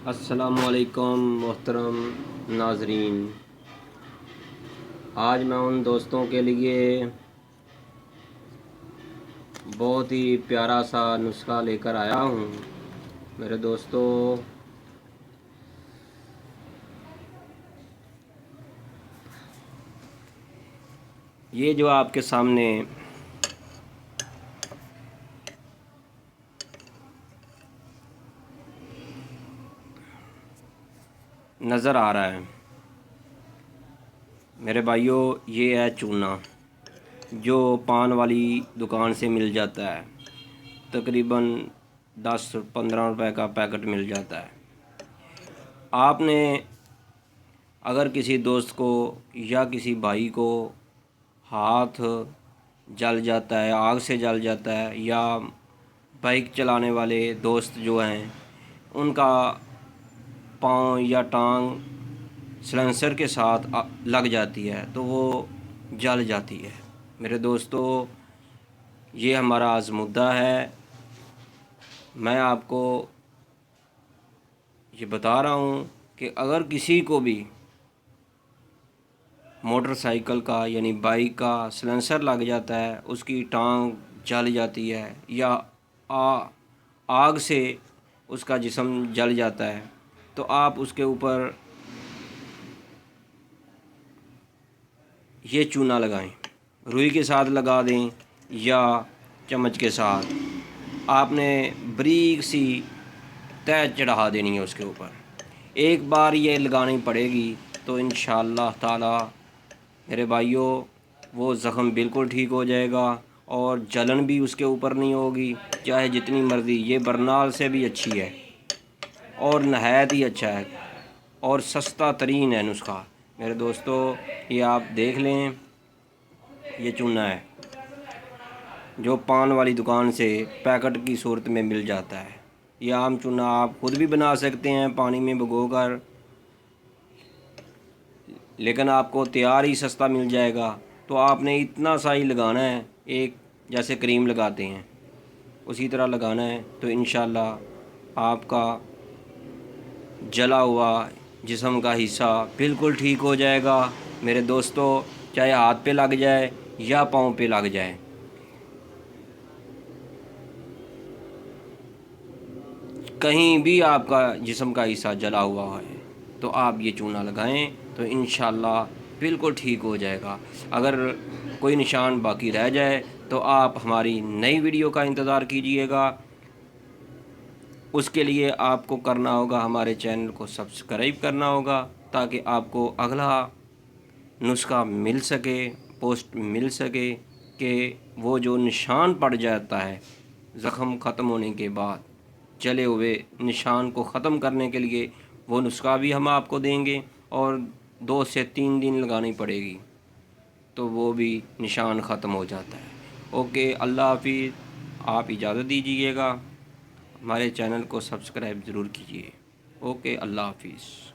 السلام علیکم محترم ناظرین، آج میں ان دوستوں کے لیے بہت ہی پیارا سا نسخہ لے کر آیا ہوں۔ میرے دوستو، یہ جو آپ کے سامنے نظر آ رہا ہے میرے بھائیوں، یہ ہے چونا جو پان والی دکان سے مل جاتا ہے۔ تقریباً 10-15 روپے کا پیکٹ مل جاتا ہے۔ آپ نے اگر کسی دوست کو یا کسی بھائی کو ہاتھ جل جاتا ہے، آگ سے جل جاتا ہے، یا بائک چلانے والے دوست جو ہیں ان کا پاؤں یا ٹانگ سلنسر کے ساتھ لگ جاتی ہے تو وہ جل جاتی ہے، میرے دوستو یہ ہمارا آزمودہ ہے۔ میں آپ کو یہ بتا رہا ہوں کہ اگر کسی کو بھی موٹر سائیکل کا یعنی بائک کا سلنسر لگ جاتا ہے، اس کی ٹانگ جل جاتی ہے یا آگ سے اس کا جسم جل جاتا ہے، تو آپ اس کے اوپر یہ چونا لگائیں، روئی کے ساتھ لگا دیں یا چمچ کے ساتھ۔ آپ نے بریک سی تہ چڑھا دینی ہے اس کے اوپر۔ ایک بار یہ لگانی پڑے گی تو انشاءاللہ تعالی میرے بھائیوں وہ زخم بالکل ٹھیک ہو جائے گا اور جلن بھی اس کے اوپر نہیں ہوگی، چاہے جتنی مرضی۔ یہ برنال سے بھی اچھی ہے اور نہایت ہی اچھا ہے اور سستا ترین ہے نسخہ۔ میرے دوستو یہ آپ دیکھ لیں، یہ چونا ہے جو پان والی دکان سے پیکٹ کی صورت میں مل جاتا ہے۔ یہ عام چونا آپ خود بھی بنا سکتے ہیں پانی میں بھگو کر، لیکن آپ کو تیار ہی سستا مل جائے گا۔ تو آپ نے اتنا سا ہی لگانا ہے، ایک جیسے کریم لگاتے ہیں اسی طرح لگانا ہے، تو انشاءاللہ آپ کا جلا ہوا جسم کا حصہ بالکل ٹھیک ہو جائے گا۔ میرے دوستو چاہے ہاتھ پہ لگ جائے یا پاؤں پہ لگ جائے، کہیں بھی آپ کا جسم کا حصہ جلا ہوا ہے تو آپ یہ چونا لگائیں تو انشاءاللہ بالکل ٹھیک ہو جائے گا۔ اگر کوئی نشان باقی رہ جائے تو آپ ہماری نئی ویڈیو کا انتظار کیجئے گا۔ اس کے لیے آپ کو کرنا ہوگا ہمارے چینل کو سبسکرائب کرنا ہوگا تاکہ آپ کو اگلا نسخہ مل سکے، پوسٹ مل سکے کہ وہ جو نشان پڑ جاتا ہے زخم ختم ہونے کے بعد، جلے ہوئے نشان کو ختم کرنے کے لیے وہ نسخہ بھی ہم آپ کو دیں گے، اور 2 سے 3 دن لگانی پڑے گی تو وہ بھی نشان ختم ہو جاتا ہے۔ اوکے، اللہ حافظ۔ آپ اجازت دیجیے گا، ہمارے چینل کو سبسکرائب ضرور کیجیے۔ اوکے، اللہ حافظ۔